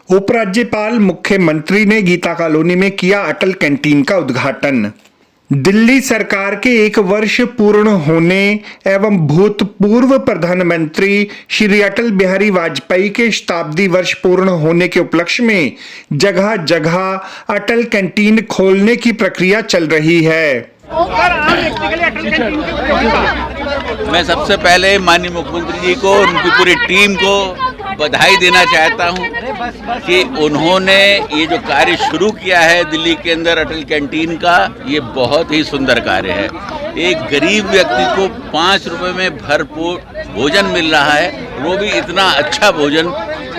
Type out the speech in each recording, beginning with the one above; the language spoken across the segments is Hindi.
उपराज्यपाल मुख्यमंत्री ने गीता कॉलोनी में किया अटल कैंटीन का उद्घाटन। दिल्ली सरकार के 1 वर्ष पूर्ण होने एवं भूतपूर्व प्रधानमंत्री श्री अटल बिहारी वाजपेयी के शताब्दी वर्ष पूर्ण होने के उपलक्ष्य में जगह जगह अटल कैंटीन खोलने की प्रक्रिया चल रही है। मैं सबसे पहले माननीय मुख्यमंत्री जी को, उनकी पूरी टीम को बधाई देना चाहता हूं कि उन्होंने ये जो कार्य शुरू किया है दिल्ली के अंदर अटल कैंटीन का, ये बहुत ही सुंदर कार्य है। एक गरीब व्यक्ति को 5 रुपए में भरपूर भोजन मिल रहा है, वो भी इतना अच्छा भोजन,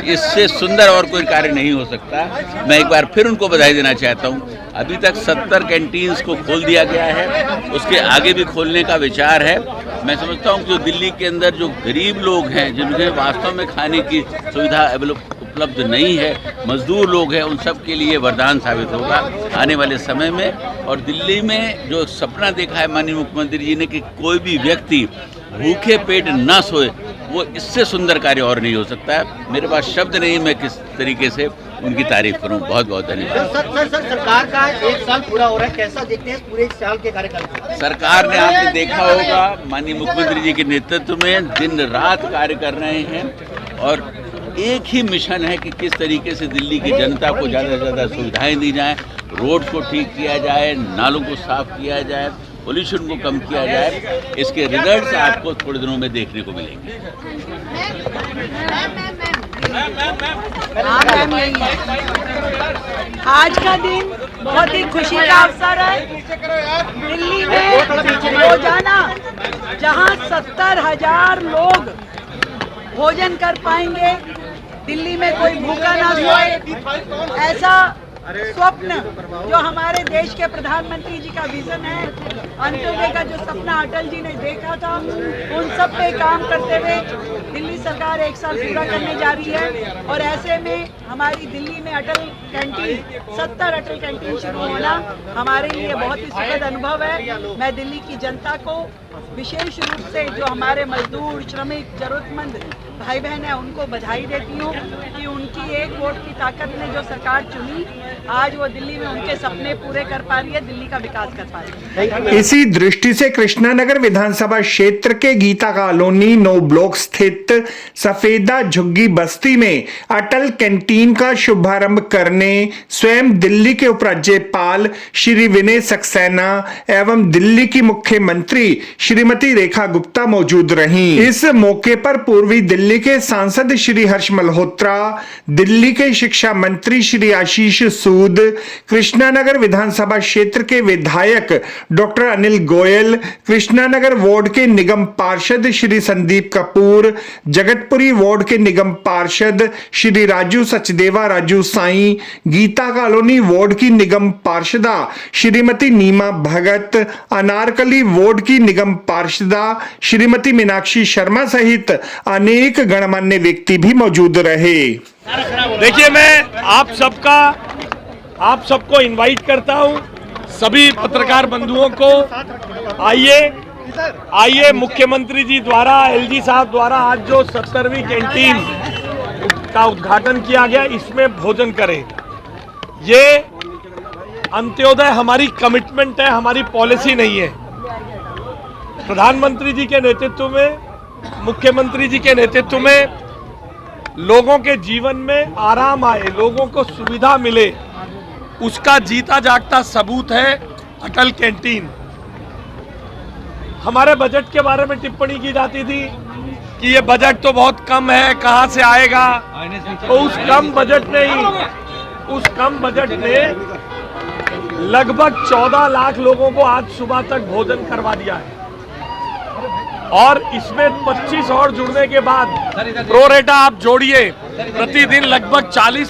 इससे सुंदर और कोई कार्य नहीं हो सकता। मैं एक बार फिर उनको बधाई देना चाहता हूं। अभी तक 70 कैंटीन्स को खोल दिया गया है, उसके आगे भी खोलने का विचार है। मैं समझता हूं कि जो दिल्ली के अंदर जो गरीब लोग हैं, जिन्हें वास्तव में खाने की सुविधा उपलब्ध नहीं है, मजदूर लोग हैं, उन सब के लिए वरदान साबित होगा आने वाले समय में। और दिल्ली में जो सपना देखा है माननीय मुख्यमंत्री जी ने कि कोई भी व्यक्ति भूखे पेट न सोए, वो इससे सुंदर कार्य और नहीं हो सकता है। मेरे पास शब्द नहीं, मैं किस तरीके से उनकी तारीफ करूं। बहुत बहुत धन्यवाद। सर, सरकार का 1 साल पूरा हो रहा है, कैसा देखते हैं पूरे 1 साल के कार्यकाल को? सरकार ने आपने देखा होगा माननीय मुख्यमंत्री जी के नेतृत्व में दिन रात कार्य कर रहे हैं और एक ही मिशन है कि किस तरीके से दिल्ली की जनता को ज़्यादा से ज़्यादा सुविधाएं दी जाएं, रोड को ठीक किया जाए, नालों को साफ किया जाए, पोल्यूशन को कम किया जाए। इसके रिजल्ट्स आपको थोड़े दिनों में देखने को मिलेंगे। आज का दिन बहुत ही खुशी का अवसर है। दिल्ली में रोजाना जहां 70,000 लोग भोजन कर पाएंगे, दिल्ली में कोई भूखा ना सोए, ऐसा स्वप्न जो हमारे देश के प्रधानमंत्री जी का विजन है, अंत्योदय का जो सपना अटल जी ने देखा था, उन सब पे काम करते हुए दिल्ली सरकार 1 साल पूरा करने जा रही है। और ऐसे में हमारी दिल्ली में अटल कैंटीन 70 अटल कैंटीन शुरू होना हमारे लिए बहुत ही सुखद अनुभव है। मैं दिल्ली की जनता को विशेष रूप से जो हमारे मजदूर, श्रमिक, जरूरतमंद भाई बहन है, उनको बधाई देती हूँ कि उनकी 1 वोट की ताकत ने जो सरकार चुनी, आज वो दिल्ली में उनके सपने पूरे कर पा रही है, दिल्ली का विकास कर पा रही है। इसी दृष्टि से कृष्णानगर विधानसभा क्षेत्र के गीता कॉलोनी 9 ब्लॉक स्थित सफेदा झुग्गी बस्ती में अटल कैंटीन का शुभारंभ करने स्वयं दिल्ली के उपराज्यपाल श्री विनय सक्सेना एवं दिल्ली की मुख्यमंत्री श्रीमती रेखा गुप्ता मौजूद रहीं। इस मौके पर पूर्वी दिल्ली के सांसद श्री हर्ष मल्होत्रा, दिल्ली के शिक्षा मंत्री श्री आशीष सूद, कृष्णानगर विधानसभा क्षेत्र के विधायक डॉक्टर अनिल गोयल, कृष्णानगर वार्ड के निगम पार्षद श्री संदीप कपूर, जगतपुरी वार्ड के निगम पार्षद श्री राजू सचदेवा राजू साईं, गीता कॉलोनी वार्ड की निगम पार्षदा श्रीमती नीमा भगत, अनारकली वार्ड की निगम पार्षदा श्रीमती मीनाक्षी शर्मा सहित अनेक गणमान्य व्यक्ति भी मौजूद रहे। देखिए, मैं आप सबको इनवाइट करता हूं, सभी पत्रकार बंधुओं को, आइए मुख्यमंत्री जी द्वारा, एलजी साहब द्वारा आज जो 70वीं कैंटीन का उद्घाटन किया गया, इसमें भोजन करें। ये अंत्योदय हमारी कमिटमेंट है, हमारी पॉलिसी नहीं है। प्रधानमंत्री जी के नेतृत्व में, मुख्यमंत्री जी के नेतृत्व में लोगों के जीवन में आराम आए, लोगों को सुविधा मिले, उसका जीता जागता सबूत है अटल कैंटीन। हमारे बजट के बारे में टिप्पणी की जाती थी कि ये बजट तो बहुत कम है, कहां से आएगा। तो उस कम बजट ने लगभग 14 लाख लोगों को आज सुबह तक भोजन करवा दिया है और इसमें 25 और जुड़ने के बाद प्रो रेटा आप जोड़िए, प्रतिदिन लगभग 50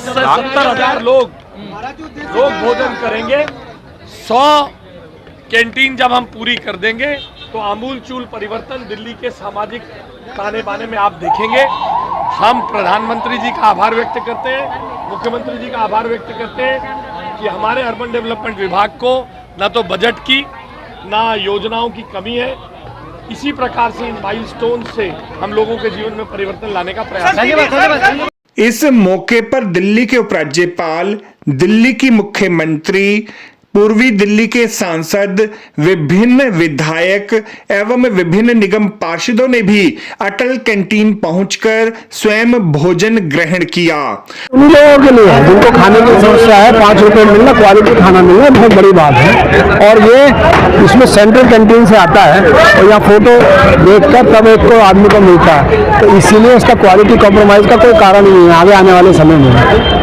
से 70 हजार लोग भोजन करेंगे। 100 कैंटीन जब हम पूरी कर देंगे तो आमूलचूल परिवर्तन दिल्ली के सामाजिक ताने बाने में आप देखेंगे। हम प्रधानमंत्री जी का आभार व्यक्त करते हैं, मुख्यमंत्री जी का आभार व्यक्त करते हैं कि हमारे अर्बन डेवलपमेंट विभाग को न तो बजट की न योजनाओं की कमी है। इसी प्रकार से इन माइलस्टोन से हम लोगों के जीवन में परिवर्तन लाने का प्रयास है। इस मौके पर दिल्ली के उपराज्यपाल, दिल्ली की मुख्यमंत्री, पूर्वी दिल्ली के सांसद, विभिन्न विधायक एवं विभिन्न निगम पार्षदों ने भी अटल कैंटीन पहुंचकर स्वयं भोजन ग्रहण किया। उन लोगों के लिए जिनको खाने की समस्या है, 5 रुपए मिलना, क्वालिटी खाना मिलना बहुत बड़ी बात है। और ये इसमें सेंट्रल कैंटीन से आता है और यहाँ फोटो देखकर तब एक को आदमी को मिलता है, तो इसीलिए उसका क्वालिटी कॉम्प्रोमाइज का कोई कारण नहीं है आगे आने वाले समय में।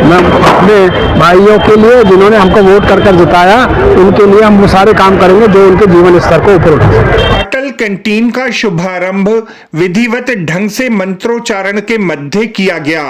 मैं अपने भाइयों के लिए जिन्होंने हमको वोट कर जिताया, उनके लिए हम वो सारे काम करेंगे जो उनके जीवन स्तर को ऊपर उठा सके। अटल कैंटीन का शुभारंभ विधिवत ढंग से मंत्रोच्चारण के मध्य किया गया।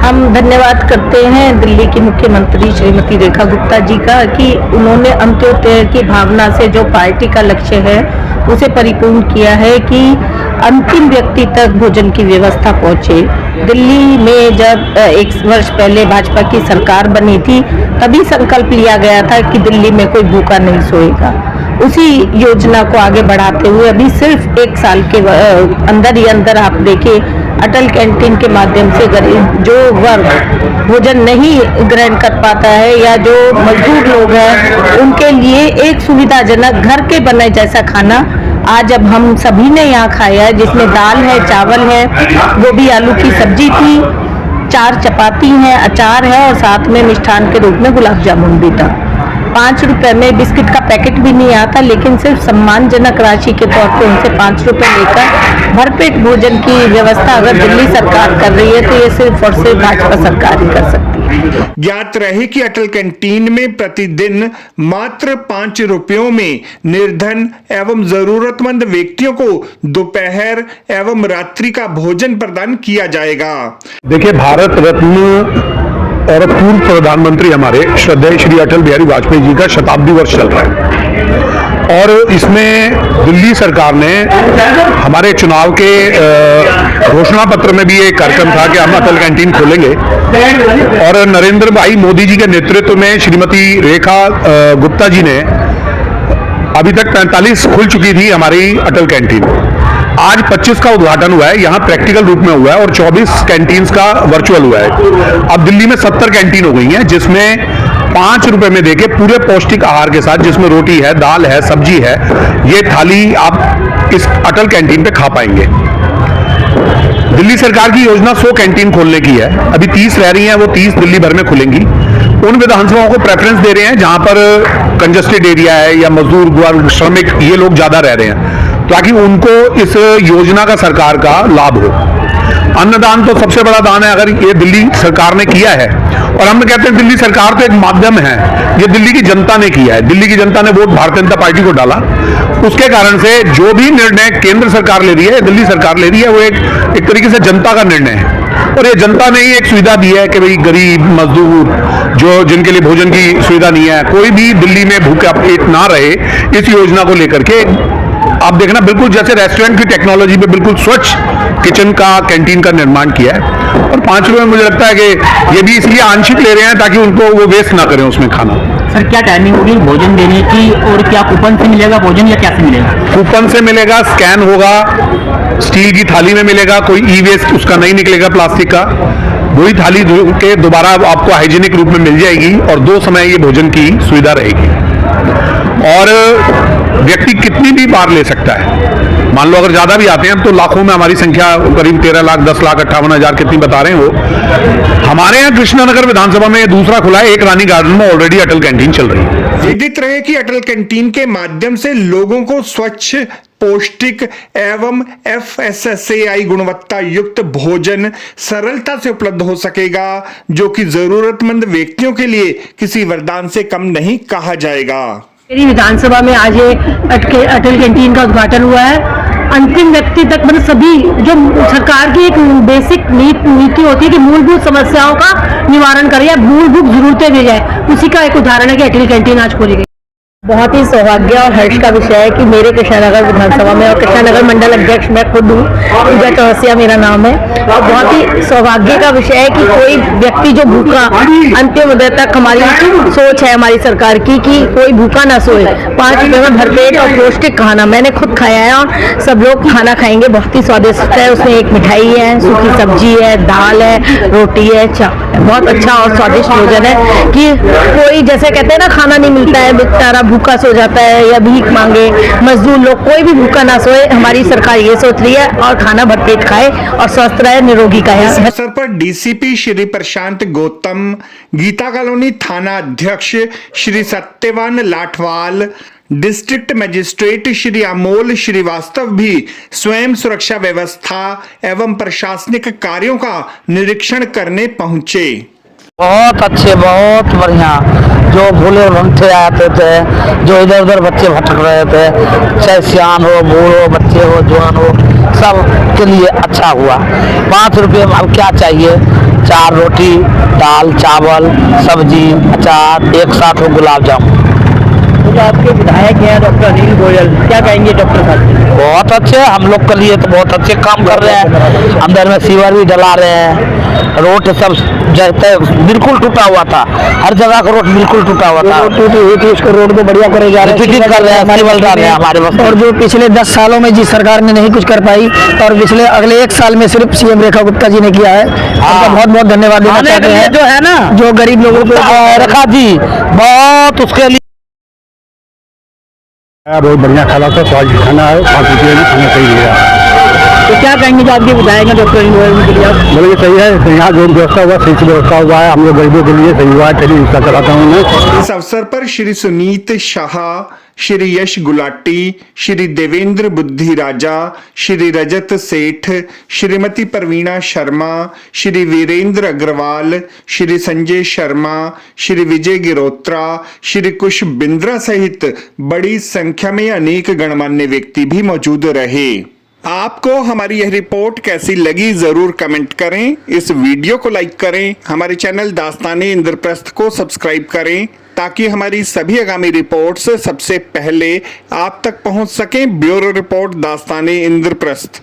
हम धन्यवाद करते हैं दिल्ली की मुख्यमंत्री श्रीमती रेखा गुप्ता जी का कि उन्होंने अंत्योदय की भावना से जो पार्टी का लक्ष्य है उसे परिपूर्ण किया है कि अंतिम व्यक्ति तक भोजन की व्यवस्था पहुंचे। दिल्ली में जब 1 वर्ष पहले भाजपा की सरकार बनी थी, तभी संकल्प लिया गया था कि दिल्ली में कोई भूखा नहीं सोएगा। उसी योजना को आगे बढ़ाते हुए अभी सिर्फ 1 साल के अंदर ही अंदर आप देखिए, अटल कैंटीन के माध्यम से गरीब जो वर्ग भोजन नहीं ग्रहण कर पाता है या जो मजदूर लोग हैं, उनके लिए एक सुविधाजनक घर के बने जैसा खाना आज अब हम सभी ने यहाँ खाया है, जिसमें दाल है, चावल है, गोभी आलू की सब्जी थी, 4 चपाती हैं, अचार है और साथ में मिष्ठान के रूप में गुलाब जामुन भी था। 5 रुपए में बिस्किट का पैकेट भी नहीं आता, लेकिन सिर्फ सम्मानजनक राशि के तौर पे उनसे 5 रुपए लेकर भरपेट भोजन की व्यवस्था अगर दिल्ली सरकार कर रही है तो ये सिर्फ और सिर्फ भाजपा सरकार ही कर सकती है। ज्ञात रहे कि अटल कैंटीन में प्रतिदिन मात्र 5 रुपयों में निर्धन एवं जरूरतमंद व्यक्तियों को दोपहर एवं रात्रि का भोजन प्रदान किया जाएगा। देखिए, भारत रत्न और पूर्व प्रधानमंत्री हमारे श्रद्धेय श्री अटल बिहारी वाजपेयी जी का शताब्दी वर्ष चल रहा है और इसमें दिल्ली सरकार ने हमारे चुनाव के घोषणा पत्र में भी एक कार्यक्रम था कि हम अटल कैंटीन खोलेंगे और नरेंद्र भाई मोदी जी के नेतृत्व में श्रीमती रेखा गुप्ता जी ने अभी तक 45 खुल चुकी थी हमारी अटल कैंटीन। आज 25 का उद्घाटन हुआ है, यहाँ प्रैक्टिकल रूप में हुआ है और 24 कैंटीन्स का वर्चुअल हुआ है। अब दिल्ली में 70 कैंटीन हो गई हैं, जिसमें 5 रुपए में देके पूरे पौष्टिक आहार के साथ, जिसमें रोटी है, दाल है, सब्जी है, ये थाली आप इस अटल कैंटीन पे खा पाएंगे। दिल्ली सरकार की योजना 100 कैंटीन खोलने की है, अभी 30 रह रही हैं, वो 30 दिल्ली भर में खुलेंगी। उन विधानसभाओं को प्रेफरेंस दे रहे हैं जहां पर कंजस्टेड एरिया है या मजदूर श्रमिक ये लोग ज्यादा रह रहे हैं, ताकि उनको इस योजना का सरकार का लाभ हो। अन्नदान तो सबसे बड़ा दान है, अगर ये दिल्ली सरकार ने किया है, और हम कहते हैं दिल्ली सरकार तो एक माध्यम है, ये दिल्ली की जनता ने किया है। दिल्ली की जनता ने वोट भारतीय जनता पार्टी को डाला, उसके कारण से जो भी निर्णय केंद्र सरकार ले रही है, दिल्ली सरकार ले रही है, वो एक तरीके से जनता का निर्णय है। और ये जनता ने ही एक सुविधा दी है कि भाई गरीब मजदूर जो जिनके लिए भोजन की सुविधा नहीं है, कोई भी दिल्ली में भूखा पेट ना रहे, इस योजना को लेकर के आप देखना बिल्कुल जैसे रेस्टोरेंट की टेक्नोलॉजी पे बिल्कुल स्वच्छ किचन का कैंटीन का निर्माण किया है। और 5 रुपए में मुझे लगता है कि ये भी इसलिए आंशिक ले रहे हैं ताकि उनको वो वेस्ट ना करें उसमें खाना। सर, क्या टाइमिंग होगी भोजन देने की और क्या कूपन से मिलेगा भोजन या क्या से मिलेगा? कूपन से मिलेगा, स्कैन होगा, स्टील की थाली में मिलेगा, कोई ई वेस्ट उसका नहीं निकलेगा प्लास्टिक का, वही थाली के दोबारा आपको हाइजीनिक रूप में मिल जाएगी और 2 समय ये भोजन की सुविधा रहेगी। और व्यक्ति कितनी भी बार ले सकता है, मान लो अगर ज्यादा भी आते हैं, तो लाखों में हमारी संख्या करीब 13 लाख 10 लाख 58 हजार कितनी बता रहे हैं वो। हमारे यहाँ कृष्णानगर विधानसभा में दूसरा खुला है, एक रानी गार्डन में ऑलरेडी अटल कैंटीन चल रही है। विदित रहे कि अटल कैंटीन के माध्यम से लोगों को स्वच्छ, पौष्टिक एवं FSSAI गुणवत्ता युक्त भोजन सरलता से उपलब्ध हो सकेगा, जो कि जरूरतमंद व्यक्तियों के लिए किसी वरदान से कम नहीं कहा जाएगा। मेरी विधानसभा में आज अटल कैंटीन का उद्घाटन हुआ है। अंतिम व्यक्ति तक, मतलब सभी जो सरकार की एक बेसिक नीति होती है कि मूलभूत समस्याओं का निवारण करे या मूलभूत जरूरतें दी जाए, उसी का एक उदाहरण है कि अटल कैंटीन आज खोली गई। बहुत ही सौभाग्य और हर्ष का विषय है कि मेरे कृष्णानगर विधानसभा में, और कृष्णानगर मंडल अध्यक्ष मैं खुद हूँ, पूजा चौरसिया मेरा नाम है, और बहुत ही सौभाग्य का विषय है कि कोई व्यक्ति जो भूखा, अंतिम उदय तक हमारी सोच है हमारी सरकार की कि कोई भूखा ना सोए, 5 रुपए में भरपेट और पौष्टिक खाना। मैंने खुद खाया है और सब लोग खाना खाएंगे, बहुत ही स्वादिष्ट है। उसमें एक मिठाई है, सूखी सब्जी है, दाल है, रोटी है, चावल, बहुत अच्छा और स्वादिष्ट भोजन है कि कोई, जैसे कहते हैं ना, खाना नहीं मिलता है, बेचारा भूखा सो जाता है या भीख मांगे, मजदूर लोग, कोई भी भूखा ना सोए। हमारी सरकार ये सोच रही है और खाना भरपेट खाए और स्वस्थ रहे, निरोगी का इस अवसर पर डीसीपी श्री प्रशांत गौतम, गीता कॉलोनी थाना अध्यक्ष श्री सत्यवान लाठवाल, डिस्ट्रिक्ट मजिस्ट्रेट श्री अमोल श्रीवास्तव भी स्वयं सुरक्षा व्यवस्था एवं प्रशासनिक कार्यों का निरीक्षण करने पहुंचे। बहुत अच्छे, बहुत बढ़िया। जो भूले भंगठे आते थे, जो इधर उधर बच्चे भटक रहे थे, चाहे सियान हो, बूढ़ हो, बच्चे हो, जवान हो, सब के लिए अच्छा हुआ। 5 रुपये में अब क्या चाहिए, 4 रोटी, दाल, चावल, सब्जी, अचार, एक साथ हो गुलाब जामुन। तो आपके विधायक हैं डॉक्टर अनिल गोयल, क्या कहेंगे डॉक्टर साहब? बहुत अच्छे, हम लोग के लिए तो बहुत अच्छे काम कर रहे हैं। अंदर में सीवर भी डला रहे हैं, रोड सब बिल्कुल टूटा हुआ था, हर जगह का रोड बिल्कुल टूटा हुआ था, टूटी हुई थी, उसको रोड को बढ़िया करे जा रहे हैं, कर रहे हैं, सिविल डाल रहे हैं हमारे पास। और जो पिछले 10 सालों में जिस सरकार ने नहीं कुछ कर पाई, और पिछले अगले 1 साल में सिर्फ सीएम रेखा गुप्ता जी ने किया है, उनका बहुत बहुत धन्यवाद देना चाहते हैं। जो है ना, जो गरीब लोगों को रेखा जी बहुत उसके लिए बहुत बढ़िया खाना था, स्वादिष्ट खाना है, 5 रुपये में खाना सही है। तो क्या कहेंगे जो आपके विधायक हैं डॉक्टर अनिल गोयल के लिए? बोले कि सही है, यहाँ जो व्यवस्था हुआ सही से व्यवस्था हुआ है, हम लोग गरीबों के लिए सही हुआ है, चलिए इसका चलाता हूँ मैं। इस अवसर पर श्री सुनीत शाह, श्री यश गुलाटी, श्री देवेंद्र बुद्धि राजा, श्री रजत सेठ, श्रीमती प्रवीणा शर्मा, श्री वीरेंद्र अग्रवाल, श्री संजय शर्मा, श्री विजय गिरोत्रा, श्री कुश बिंद्रा सहित बड़ी संख्या में अनेक गणमान्य व्यक्ति भी मौजूद रहे। आपको हमारी यह रिपोर्ट कैसी लगी जरूर कमेंट करें, इस वीडियो को लाइक करें, हमारे चैनल दास्ताने इंद्रप्रस्थ को सब्सक्राइब करें ताकि हमारी सभी आगामी रिपोर्ट्स सबसे पहले आप तक पहुंच सकें। ब्यूरो रिपोर्ट दास्ताने इंद्रप्रस्थ।